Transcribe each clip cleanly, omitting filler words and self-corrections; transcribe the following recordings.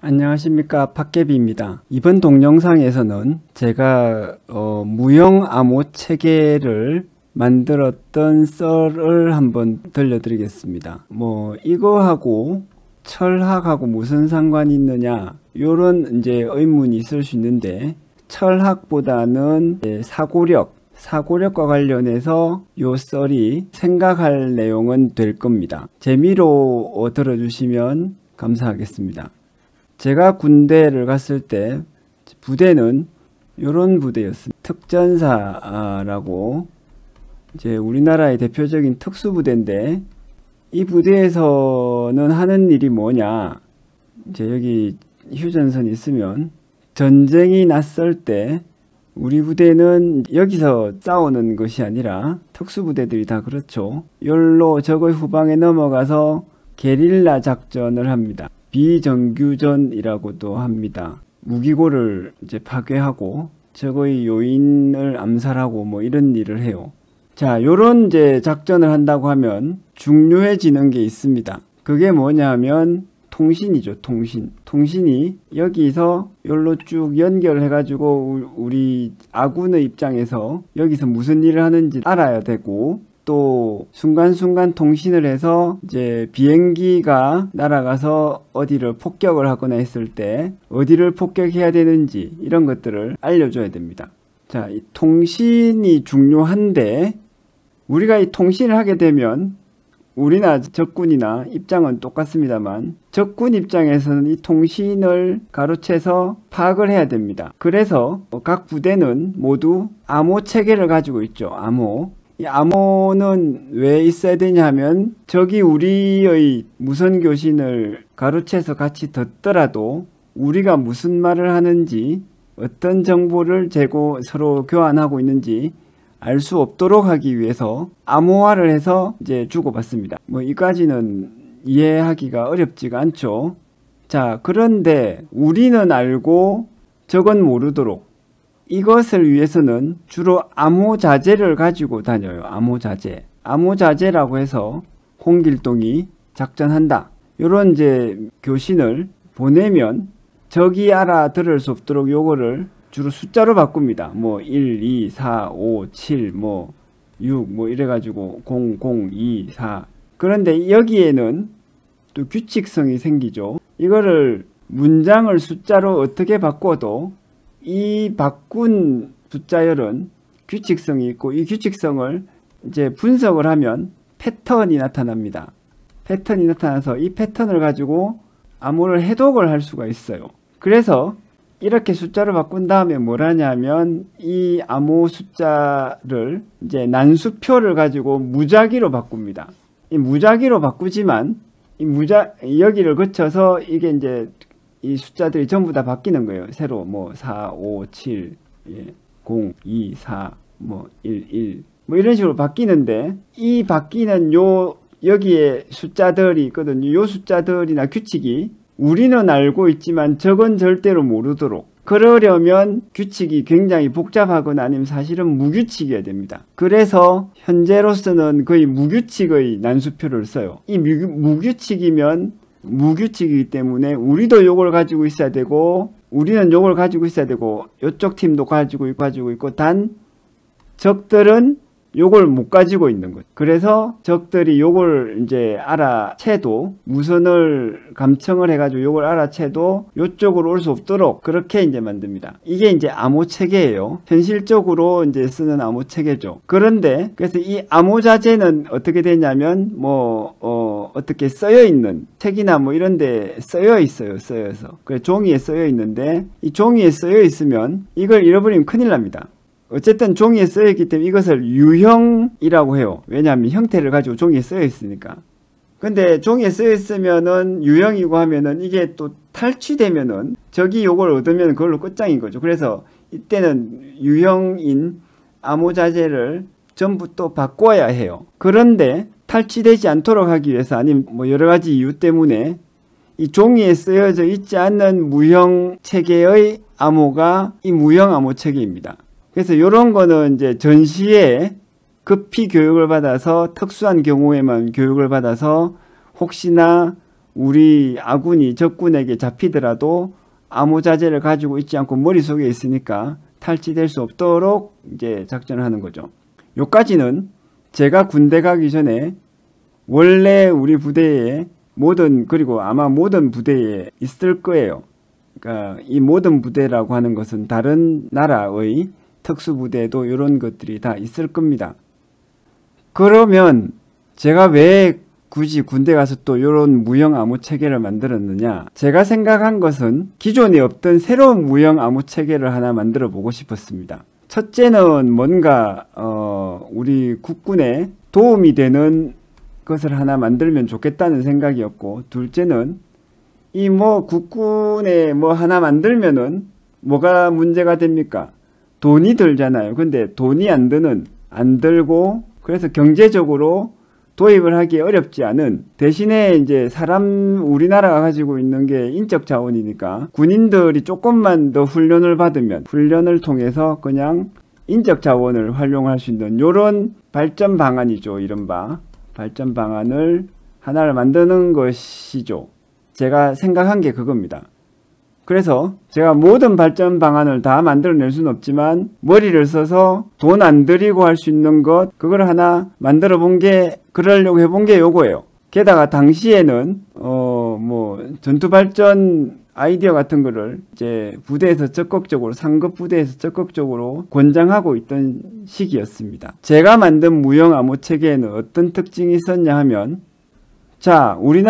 안녕하십니까, 팟개비입니다. 이번 동영상에서는 제가 무형 암호 체계를 만들었던 썰을 한번 들려드리겠습니다. 이거하고 철학하고 무슨 상관이 있느냐, 요런 이제 의문이 있을 수 있는데, 철학보다는 사고력과 관련해서 요 썰이 생각할 내용은 될 겁니다. 재미로 들어주시면 감사하겠습니다. 제가 군대를 갔을 때 부대는 요런 부대였습니다. 특전사라고 이제 우리나라의 대표적인 특수부대인데, 이 부대에서는 하는 일이 뭐냐, 이제 여기 휴전선이 있으면 전쟁이 났을 때 우리 부대는 여기서 싸우는 것이 아니라, 특수부대들이 다 그렇죠, 열로 적의 후방에 넘어가서 게릴라 작전을 합니다. 비정규전이라고도 합니다. 무기고를 이제 파괴하고 적의 요인을 암살하고 이런 일을 해요. 자, 요런 이제 작전을 한다고 하면 중요해지는 게 있습니다. 그게 뭐냐면 통신이죠. 통신이 여기서 열로 쭉 연결해 가지고 우리 아군의 입장에서 여기서 무슨 일을 하는지 알아야 되고, 또 순간순간 통신을 해서 이제 비행기가 날아가서 어디를 폭격을 하거나 했을 때 어디를 폭격해야 되는지 이런 것들을 알려줘야 됩니다. 자, 이 통신이 중요한데, 우리가 이 통신을 하게 되면 우리나 적군이나 입장은 똑같습니다만, 적군 입장에서는 이 통신을 가로채서 파악을 해야 됩니다. 그래서 각 부대는 모두 암호 체계를 가지고 있죠. 이 암호는 왜 있어야 되냐 하면, 적이 우리의 무선 교신을 가로채서 같이 듣더라도 우리가 무슨 말을 하는지, 어떤 정보를 서로 교환하고 있는지 알 수 없도록 하기 위해서 암호화를 해서 이제 주고받습니다. 이까지는 이해하기가 어렵지가 않죠. 자, 그런데 우리는 알고 적은 모르도록, 이것을 위해서는 주로 암호자재를 가지고 다녀요. 암호자재라고 해서 홍길동이 작전한다, 요런 이제 교신을 보내면 적이 알아들을 수 없도록 요거를 주로 숫자로 바꿉니다. 1, 2, 4, 5, 7, 6 이래가지고 0, 0, 2, 4. 그런데 여기에는 또 규칙성이 생기죠. 이거를 문장을 숫자로 어떻게 바꿔도 이 바꾼 숫자열은 규칙성이 있고, 이 규칙성을 이제 분석을 하면 패턴이 나타납니다. 패턴이 나타나서 이 패턴을 가지고 암호를 해독을 할 수가 있어요. 그래서 이렇게 숫자로 바꾼 다음에 뭘 하냐면, 이 암호 숫자를 이제 난수표를 가지고 무작위로 바꿉니다. 이 무작위로 바꾸지만 여기를 거쳐서 이게 이제 이 숫자들이 전부 다 바뀌는 거예요. 새로 4, 5, 7, 0, 2, 4, 1, 1 이런 식으로 바뀌는데, 이 바뀌는 여기에 숫자들이 있거든요. 요 숫자들이나 규칙이 우리는 알고 있지만 적은 절대로 모르도록, 그러려면 규칙이 굉장히 복잡하거나 아니면 사실은 무규칙이어야 됩니다. 그래서 현재로서는 거의 무규칙의 난수표를 써요. 이 무규칙이면 무규칙이기 때문에 우리도 요걸 가지고 있어야 되고, 우리는 요걸 가지고 있어야 되고, 요쪽 팀도 가지고 있고, 단 적들은 요걸 못 가지고 있는 거죠. 그래서 적들이 요걸 이제 알아채도, 무선을 감청을 해가지고 요걸 알아채도 요쪽으로 올 수 없도록 그렇게 이제 만듭니다. 이게 이제 암호 체계예요. 현실적으로 이제 쓰는 암호 체계죠. 그런데 그래서 이 암호 자재는 어떻게 되냐면, 어떻게 써여 있는 책이나 이런 데 써여 있어요. 써여서. 그래, 종이에 써여 있는데, 이 종이에 써여 있으면 이걸 잃어버리면 큰일 납니다. 어쨌든 종이에 쓰여있기 때문에 이것을 유형이라고 해요. 왜냐하면 형태를 가지고 종이에 쓰여있으니까. 근데 종이에 쓰여있으면은 유형이고 하면은 이게 또 탈취되면은 적이 요걸 얻으면 그걸로 끝장인 거죠. 그래서 이때는 유형인 암호자재를 전부 또 바꿔야 해요. 그런데 탈취되지 않도록 하기 위해서, 아니면 여러 가지 이유 때문에 이 종이에 쓰여져 있지 않는 무형 체계의 암호가 이 무형 암호 체계입니다. 그래서 이런 거는 이제 전시에 급히 교육을 받아서, 특수한 경우에만 교육을 받아서 혹시나 우리 아군이 적군에게 잡히더라도 암호 자재를 가지고 있지 않고 머릿속에 있으니까 탈취될 수 없도록 이제 작전을 하는 거죠. 요까지는 제가 군대 가기 전에 원래 우리 부대에 그리고 아마 모든 부대에 있을 거예요. 그러니까 이 모든 부대라고 하는 것은 다른 나라의 특수부대에도 이런 것들이 다 있을 겁니다. 그러면 제가 왜 굳이 군대 가서 또 이런 무형 암호 체계를 만들었느냐? 제가 생각한 것은 기존에 없던 새로운 무형 암호 체계를 하나 만들어 보고 싶었습니다. 첫째는 뭔가 우리 국군에 도움이 되는 것을 하나 만들면 좋겠다는 생각이었고, 둘째는 이 국군에 하나 만들면은 뭐가 문제가 됩니까? 돈이 들잖아요. 근데 돈이 안 들고 그래서 경제적으로 도입을 하기 어렵지 않은, 대신에 이제 우리나라가 가지고 있는 게 인적 자원이니까 군인들이 조금만 더 훈련을 받으면 훈련을 통해서 그냥 인적 자원을 활용할 수 있는 요런 발전 방안이죠. 이른바 발전 방안을 하나를 만드는 것이죠. 제가 생각한 게 그겁니다. 그래서 제가 모든 발전 방안을 다 만들어낼 수는 없지만 머리를 써서 돈 안 들이고 할 수 있는 것, 그걸 하나 만들어 그러려고 해본 게 요거예요. 게다가 당시에는 전투 발전 아이디어 같은 거를 이제 부대에서 상급 부대에서 적극적으로 권장하고 있던 시기였습니다. 제가 만든 무형 암호 체계에는 어떤 특징이 있었냐 하면, 자, 우리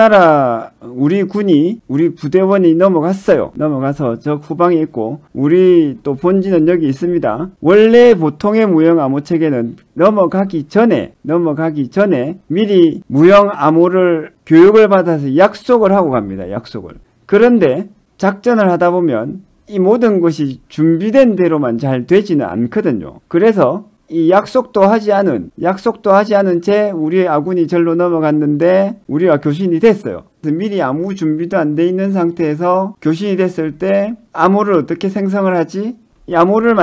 부대원이 넘어가서 저 후방에 있고, 우리 또 본진은 여기 있습니다. 원래 보통의 무형 암호 체계는 넘어가기 전에 미리 무형 암호를 교육을 받아서 약속을 하고 갑니다. 약속을. 그런데 작전을 하다 보면 이 모든 것이 준비된 대로만 잘 되지는 않거든요. 그래서 이 약속도 하지 않은 채 우리의 아군이 절로 넘어갔는데 우리가 교신이 됐어요. 그래서 미리 아무 준비도 안 돼 있는 상태에서 교신이 됐을 때 암호를 어떻게 생성을 하지? 이 암호를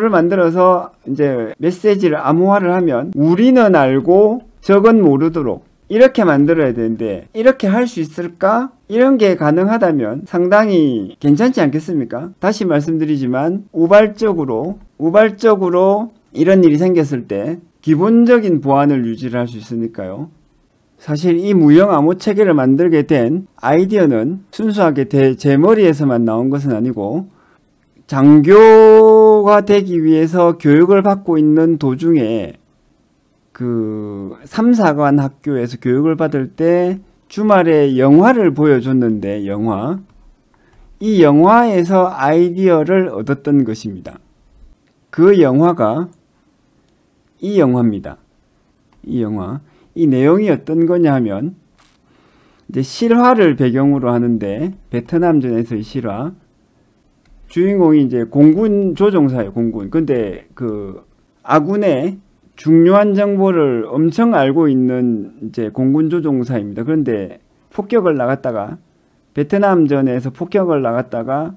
만들어서 이제 메시지를 암호화를 하면 우리는 알고 적은 모르도록 이렇게 만들어야 되는데, 이렇게 할 수 있을까? 이런 게 가능하다면 상당히 괜찮지 않겠습니까? 다시 말씀드리지만 우발적으로 이런 일이 생겼을 때 기본적인 보안을 유지를 할 수 있으니까요. 사실 이 무형 암호 체계를 만들게 된 아이디어는 순수하게 제 머리에서만 나온 것은 아니고, 장교가 되기 위해서 교육을 받고 있는 도중에 3사관 학교에서 교육을 받을 때 주말에 영화를 보여줬는데, 이 영화에서 아이디어를 얻었던 것입니다. 그 영화가 이 영화입니다. 이 내용이 어떤 거냐 하면, 이제 실화를 배경으로 하는데, 베트남전에서의 실화. 주인공이 이제 공군 조종사예요, 공군. 근데 아군의 중요한 정보를 엄청 알고 있는 이제 공군 조종사입니다. 그런데 베트남전에서 폭격을 나갔다가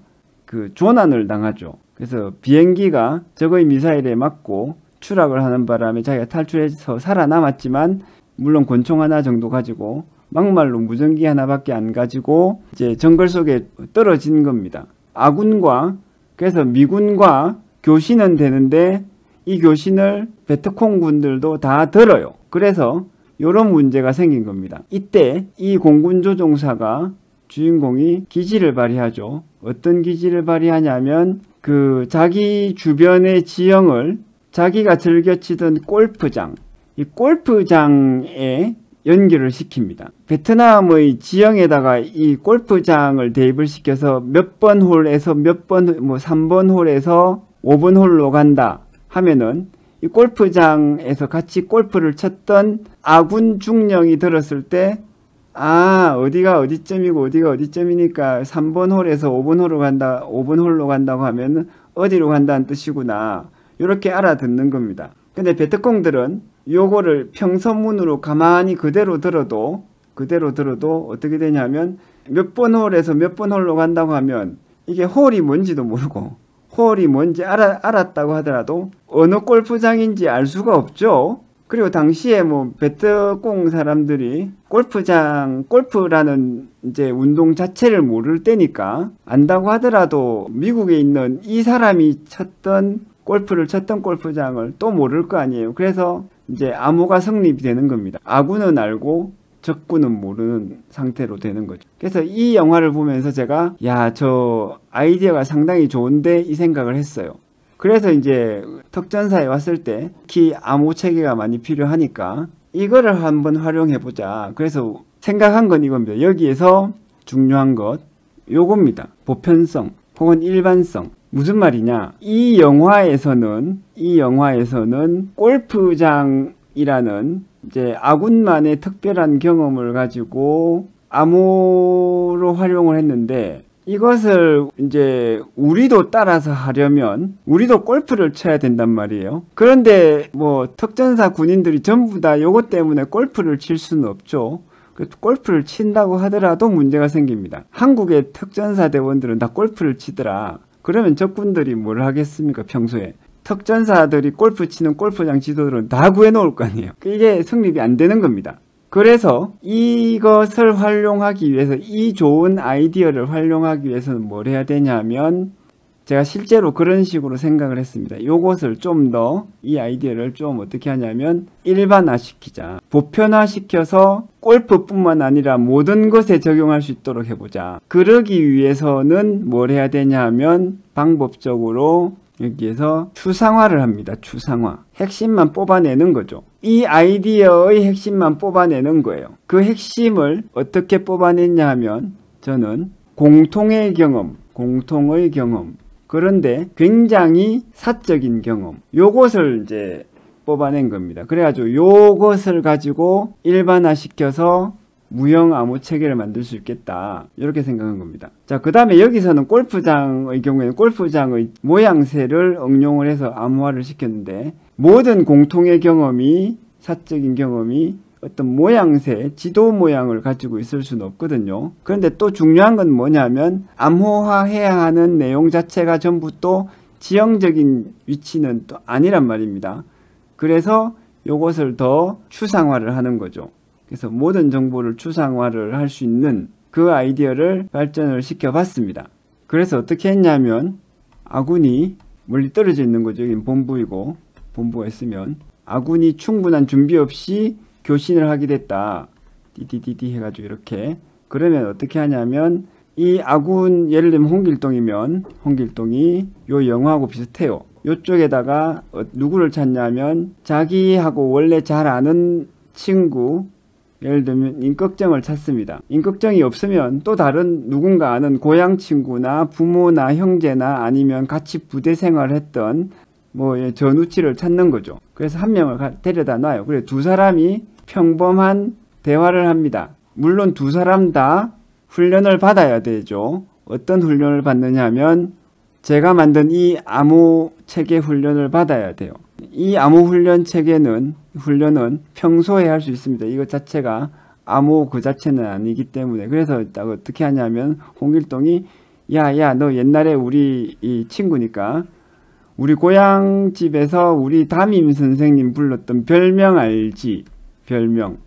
조난을 당하죠. 그래서 비행기가 적의 미사일에 맞고 추락을 하는 바람에 자기가 탈출해서 살아남았지만, 물론 권총 하나 정도 가지고 막말로 무전기 하나밖에 안 가지고 이제 정글 속에 떨어진 겁니다. 그래서 미군과 교신은 되는데 이 교신을 베트콩 군들도 다 들어요. 그래서 이런 문제가 생긴 겁니다. 이때 이 공군 조종사가, 주인공이 기지를 발휘하죠. 어떤 기지를 발휘하냐면 자기 주변의 지형을 자기가 즐겨 치던 이 골프장에 연결을 시킵니다. 베트남의 지형에다가 이 골프장을 대입을 시켜서 몇 번 홀에서 3번 홀에서 5번 홀로 간다 하면은, 이 골프장에서 같이 골프를 쳤던 아군 중령이 들었을 때, 어디가 어디점이고 어디가 어디점이니까 3번 홀에서 5번 홀로 간다고 하면 어디로 간다는 뜻이구나, 이렇게 알아듣는 겁니다. 근데 베트콩들은 요거를 평서문으로 가만히 그대로 들어도 어떻게 되냐면, 몇 번 홀에서 몇 번 홀로 간다고 하면 이게 홀이 뭔지도 모르고, 홀이 뭔지 알았다고 하더라도 어느 골프장인지 알 수가 없죠. 그리고 당시에 뭐 베트콩 사람들이 골프라는 이제 운동 자체를 모를 때니까 안다고 하더라도 미국에 있는 이 사람이 골프를 쳤던 골프장을 또 모를 거 아니에요. 그래서 이제 암호가 성립이 되는 겁니다. 아군은 알고 적군은 모르는 상태로 되는 거죠. 그래서 이 영화를 보면서 제가 야, 저 아이디어가 상당히 좋은데 이 생각을 했어요. 그래서 이제 특전사에 왔을 때 특히 암호 체계가 많이 필요하니까 이거를 한번 활용해 보자. 그래서 생각한 건 이겁니다. 여기에서 중요한 것 요겁니다. 보편성 혹은 일반성. 무슨 말이냐? 이 영화에서는 골프장이라는 이제 아군만의 특별한 경험을 가지고 암호로 활용을 했는데 이것을 이제 우리도 따라서 하려면 우리도 골프를 쳐야 된단 말이에요. 그런데 뭐 특전사 군인들이 전부 다 요것 때문에 골프를 칠 수는 없죠. 골프를 친다고 하더라도 문제가 생깁니다. 한국의 특전사 대원들은 다 골프를 치더라. 그러면 적군들이 뭘 하겠습니까? 평소에 특전사들이 골프 치는 골프장 지도들은 다 구해놓을 거 아니에요. 이게 성립이 안 되는 겁니다. 그래서 이것을 활용하기 위해서 이 좋은 아이디어를 활용하기 위해서는 뭘 해야 되냐면 제가 실제로 그런 식으로 생각을 했습니다. 요것을 좀 더 이 아이디어를 좀 어떻게 하냐면 일반화시키자. 보편화시켜서 골프뿐만 아니라 모든 것에 적용할 수 있도록 해보자. 그러기 위해서는 뭘 해야 되냐 하면 방법적으로 여기에서 추상화를 합니다. 추상화. 핵심만 뽑아내는 거죠. 이 아이디어의 핵심만 뽑아내는 거예요. 그 핵심을 어떻게 뽑아냈냐 하면 저는 공통의 경험. 그런데 굉장히 사적인 경험. 요것을 이제 뽑아낸 겁니다. 그래가지고 요것을 가지고 일반화시켜서 무형 암호 체계를 만들 수 있겠다. 이렇게 생각한 겁니다. 자, 그 다음에 여기서는 골프장의 경우에는 골프장의 모양새를 응용을 해서 암호화를 시켰는데 모든 공통의 경험이 사적인 경험이 어떤 모양새, 지도 모양을 가지고 있을 수는 없거든요. 그런데 또 중요한 건 뭐냐면 암호화해야 하는 내용 자체가 전부 또 지형적인 위치는 또 아니란 말입니다. 그래서 이것을 더 추상화를 하는 거죠. 그래서 모든 정보를 추상화를 할 수 있는 그 아이디어를 발전을 시켜봤습니다. 그래서 어떻게 했냐면 아군이 멀리 떨어져 있는 거죠. 여기 본부이고 본부가 있으면 아군이 충분한 준비 없이 교신을 하게 됐다. 디디디디 해가지고 이렇게. 그러면 어떻게 하냐면 이 아군 예를 들면 홍길동이면 홍길동이 요 영화하고 비슷해요. 요쪽에다가 누구를 찾냐면 자기하고 원래 잘 아는 친구 예를 들면 임꺽정을 찾습니다. 임꺽정이 없으면 또 다른 누군가 아는 고향 친구나 부모나 형제나 아니면 같이 부대 생활했던 뭐 전우치를 찾는 거죠. 그래서 한 명을 데려다 놔요. 그래 두 사람이 평범한 대화를 합니다. 물론 두 사람 다 훈련을 받아야 되죠. 어떤 훈련을 받느냐 하면 제가 만든 이 암호 체계 훈련을 받아야 돼요. 이 암호 훈련 체계는 훈련은 평소에 할 수 있습니다. 이것 자체가 암호 그 자체는 아니기 때문에. 그래서 어떻게 하냐면 홍길동이 야 너 옛날에 우리 이 친구니까 우리 고향집에서 우리 담임 선생님 불렀던 별명 알지? 별명.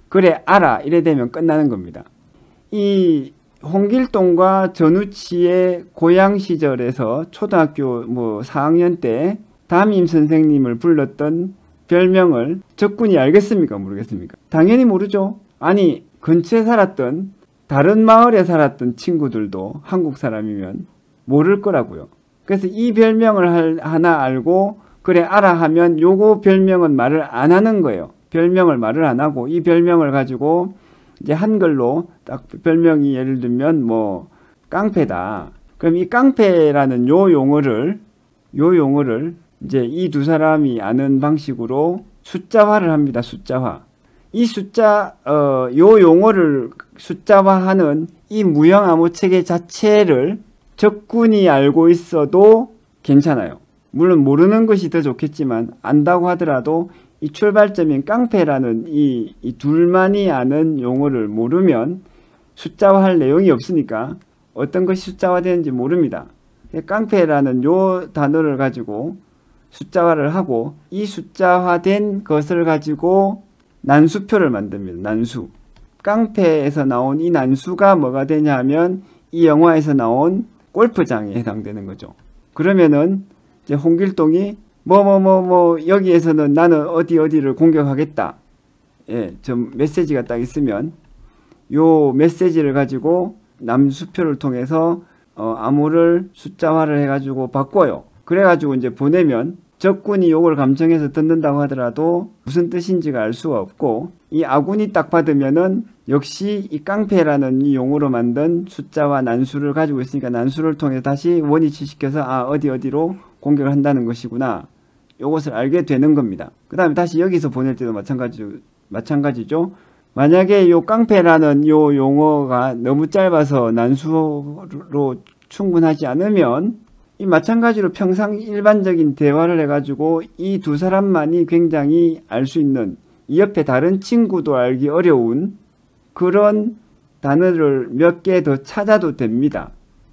그래 알아. 이래 되면 끝나는 겁니다. 이 홍길동과 전우치의 고향 시절에서 초등학교 뭐 4학년 때 담임 선생님을 불렀던 별명을 적군이 알겠습니까? 모르겠습니까? 당연히 모르죠. 아니 근처에 살았던 다른 마을에 살았던 친구들도 한국 사람이면 모를 거라고요. 그래서 이 별명을 하나 알고 그래 알아 하면 요거 별명은 말을 안 하는 거예요. 별명을 말을 안 하고 이 별명을 가지고 이제 한글로 딱 별명이 예를 들면 뭐 깡패다. 그럼 이 깡패라는 요 용어를 이제 이 두 사람이 아는 방식으로 숫자화를 합니다. 숫자화. 이 요 용어를 숫자화하는 이 무형 암호 체계 자체를 적군이 알고 있어도 괜찮아요. 물론 모르는 것이 더 좋겠지만 안다고 하더라도 이 출발점인 깡패라는 이 둘만이 아는 용어를 모르면 숫자화할 내용이 없으니까 어떤 것이 숫자화되는지 모릅니다. 깡패라는 요 단어를 가지고 숫자화를 하고 이 숫자화된 것을 가지고 난수표를 만듭니다. 난수. 깡패에서 나온 이 난수가 뭐가 되냐 하면 이 영화에서 나온 골프장에 해당되는 거죠. 그러면은 이제 홍길동이 여기에서는 나는 어디를 공격하겠다. 예, 좀 메시지가 딱 있으면 요 메시지를 가지고 난수표를 통해서 암호를 숫자화를 해가지고 바꿔요. 그래가지고 이제 보내면 적군이 요걸 감청해서 듣는다고 하더라도 무슨 뜻인지가 알 수가 없고 이 아군이 딱 받으면은 역시 이 깡패라는 이 용어로 만든 숫자와 난수를 가지고 있으니까 난수를 통해 다시 원위치시켜서 어디로 공격을 한다는 것이구나. 요것을 알게 되는 겁니다. 그 다음에 다시 여기서 보낼 때도 마찬가지죠. 만약에 요 깡패라는 요 용어가 너무 짧아서 난수로 충분하지 않으면 이 마찬가지로 평상 일반적인 대화를 해가지고 이 두 사람만이 굉장히 알 수 있는 이 옆에 다른 친구도 알기 어려운 그런 단어를 몇 개 더 찾아도 됩니다.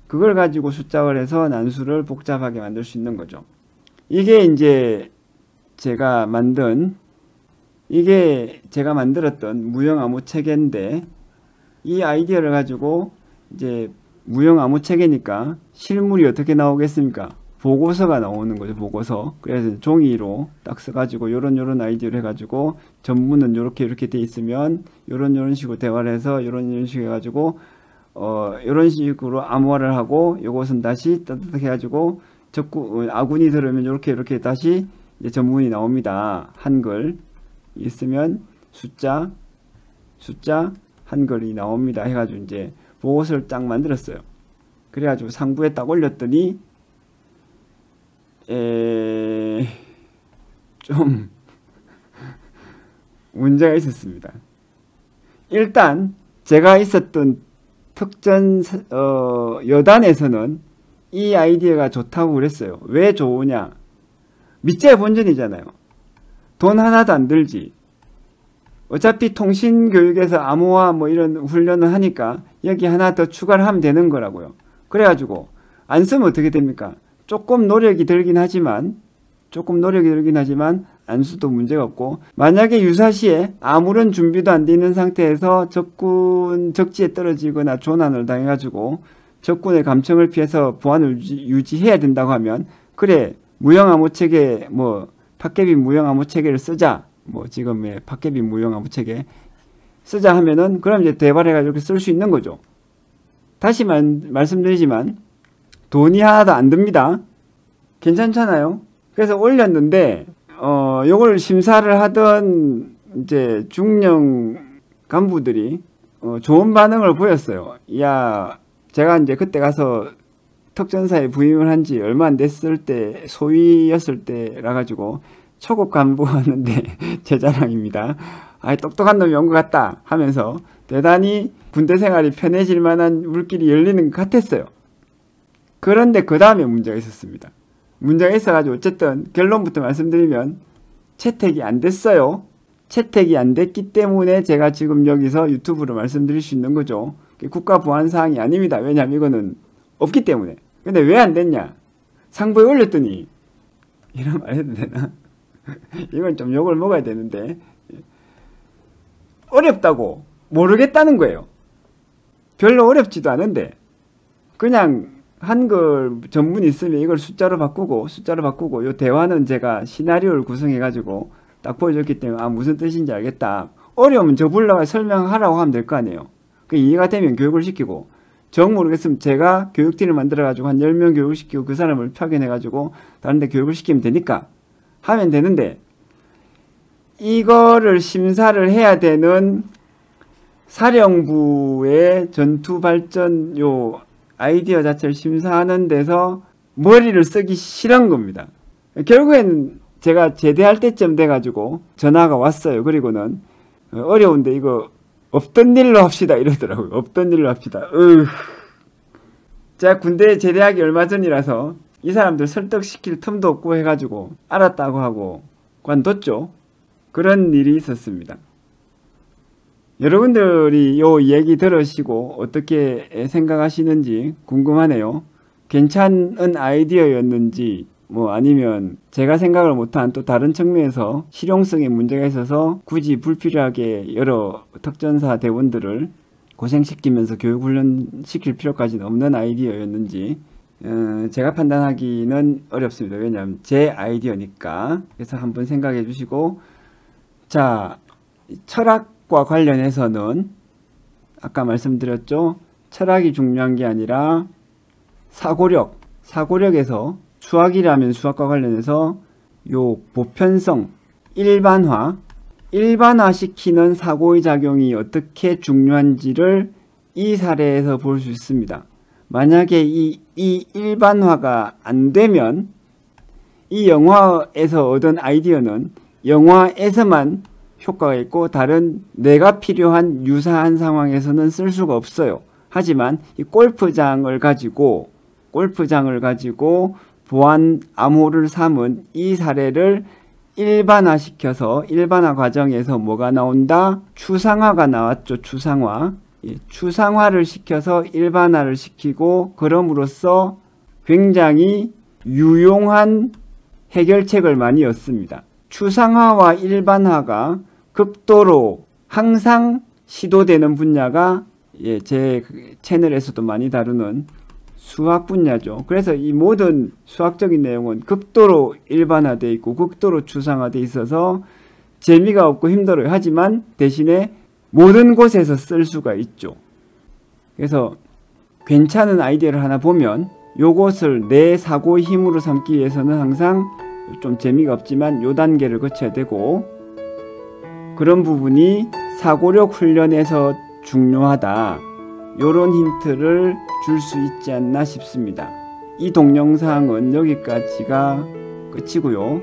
그걸 가지고 숫자화를 해서 난수를 복잡하게 만들 수 있는 거죠. 이게 이제 제가 만들었던 무형암호 체계인데 이 아이디어를 가지고 이제 무형암호 체계니까 실물이 어떻게 나오겠습니까? 보고서가 나오는 거죠. 보고서. 그래서 종이로 딱 써가지고 요런 아이디어를 해가지고 전문은 요렇게 돼 있으면 요런 식으로 대화를 해서 요런 식으로 해가지고 요런 식으로 암호화를 하고 요것은 다시 따뜻하게 해가지고 아군이 들으면 요렇게 다시 이제 전문이 나옵니다. 한글 있으면 숫자 한글이 나옵니다. 해가지고 이제 보고서를 딱 만들었어요. 그래가지고 상부에 딱 올렸더니 좀 문제가 있었습니다. 일단 제가 있었던 특전 여단에서는 이 아이디어가 좋다고 그랬어요. 왜 좋으냐? 밑째 본전이잖아요. 돈 하나도 안 들지. 어차피 통신교육에서 암호화 이런 훈련을 하니까 여기 하나 더 추가를 하면 되는 거라고요. 그래가지고 안 쓰면 어떻게 됩니까? 조금 노력이 들긴 하지만 안 써도 문제가 없고 만약에 유사시에 아무런 준비도 안 돼 있는 상태에서 적지에 떨어지거나 조난을 당해가지고 적군의 감청을 피해서 보안을 유지해야 된다고 하면 그래 무형암호 체계 팟캐비 무형암호 체계를 쓰자. 지금의 팟캐비 무형암호 체계 쓰자 하면은 그럼 이제 대발해가지고 쓸 수 있는 거죠. 다시 말씀드리지만 돈이 하나도 안 듭니다. 괜찮잖아요. 그래서 올렸는데 요걸 심사를 하던 이제 중령 간부들이 좋은 반응을 보였어요. 제가 이제 그때 가서 특전사에 부임을 한 지 얼마 안 됐을 때 소위였을 때라 가지고 초급 간부였는데 제 자랑입니다. 똑똑한 놈이 온 것 같다 하면서 대단히 군대 생활이 편해질 만한 물길이 열리는 것 같았어요. 그런데 그 다음에 문제가 있었습니다. 문제가 있어가지고 어쨌든 결론부터 말씀드리면 채택이 안 됐어요. 채택이 안 됐기 때문에 제가 지금 여기서 유튜브로 말씀드릴 수 있는 거죠. 국가보안사항이 아닙니다. 왜냐하면 이거는 없기 때문에. 근데 왜 안 됐냐? 상부에 올렸더니 이런 말 해도 되나? 이건 좀 욕을 먹어야 되는데 어렵다고 모르겠다는 거예요. 별로 어렵지도 않은데 그냥 한글 전문이 있으면 이걸 숫자로 바꾸고 요 대화는 제가 시나리오를 구성해 가지고 딱 보여줬기 때문에 무슨 뜻인지 알겠다. 어려우면 저 불러가 설명하라고 하면 될 거 아니에요. 그 이해가 되면 교육을 시키고 정 모르겠으면 제가 교육팀을 만들어 가지고 한 10명 교육을 시키고 그 사람을 파견해 가지고 다른 데 교육을 시키면 되니까 하면 되는데 이거를 심사를 해야 되는 사령부의 전투 발전 아이디어 자체를 심사하는 데서 머리를 쓰기 싫은 겁니다. 결국엔 제가 제대할 때쯤 돼가지고 전화가 왔어요. 그리고는 어려운데 이거 없던 일로 합시다 이러더라고요. 없던 일로 합시다. 제가 군대에 제대하기 얼마 전이라서 이 사람들 설득시킬 틈도 없고 해가지고 알았다고 하고 관뒀죠. 그런 일이 있었습니다. 여러분들이 이 얘기 들으시고 어떻게 생각하시는지 궁금하네요. 괜찮은 아이디어였는지 뭐 아니면 제가 생각을 못한 또 다른 측면에서 실용성에 문제가 있어서 굳이 불필요하게 여러 특전사 대원들을 고생시키면서 교육훈련 시킬 필요까지는 없는 아이디어였는지 제가 판단하기는 어렵습니다. 왜냐하면 제 아이디어니까. 그래서 한번 생각해 주시고, 자, 철학과 관련해서는 아까 말씀드렸죠. 철학이 중요한 게 아니라 사고력에서 수학이라면 수학과 관련해서 요 보편성, 일반화시키는 사고의 작용이 어떻게 중요한지를 이 사례에서 볼 수 있습니다. 만약에 이 일반화가 안 되면 이 영화에서 얻은 아이디어는 영화에서만 효과가 있고 다른 내가 필요한 유사한 상황에서는 쓸 수가 없어요. 하지만 이 골프장을 가지고 보안 암호를 삼은 이 사례를 일반화시켜서 일반화 과정에서 뭐가 나온다? 추상화가 나왔죠. 추상화를 시켜서 일반화를 시키고 그럼으로써 굉장히 유용한 해결책을 많이 얻습니다. 추상화와 일반화가 극도로 항상 시도되는 분야가 제 채널에서도 많이 다루는 수학 분야죠. 그래서 이 모든 수학적인 내용은 극도로 일반화되어 있고 극도로 추상화되어 있어서 재미가 없고 힘들어요. 하지만 대신에 모든 곳에서 쓸 수가 있죠. 그래서 괜찮은 아이디어를 하나 보면 요것을 내 사고의 힘으로 삼기 위해서는 항상 좀 재미가 없지만 요 단계를 거쳐야 되고, 그런 부분이 사고력 훈련에서 중요하다. 요런 힌트를 줄 수 있지 않나 싶습니다. 이 동영상은 여기까지가 끝이고요.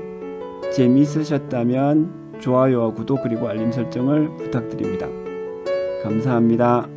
재미있으셨다면 좋아요와 구독 그리고 알림 설정을 부탁드립니다. 감사합니다.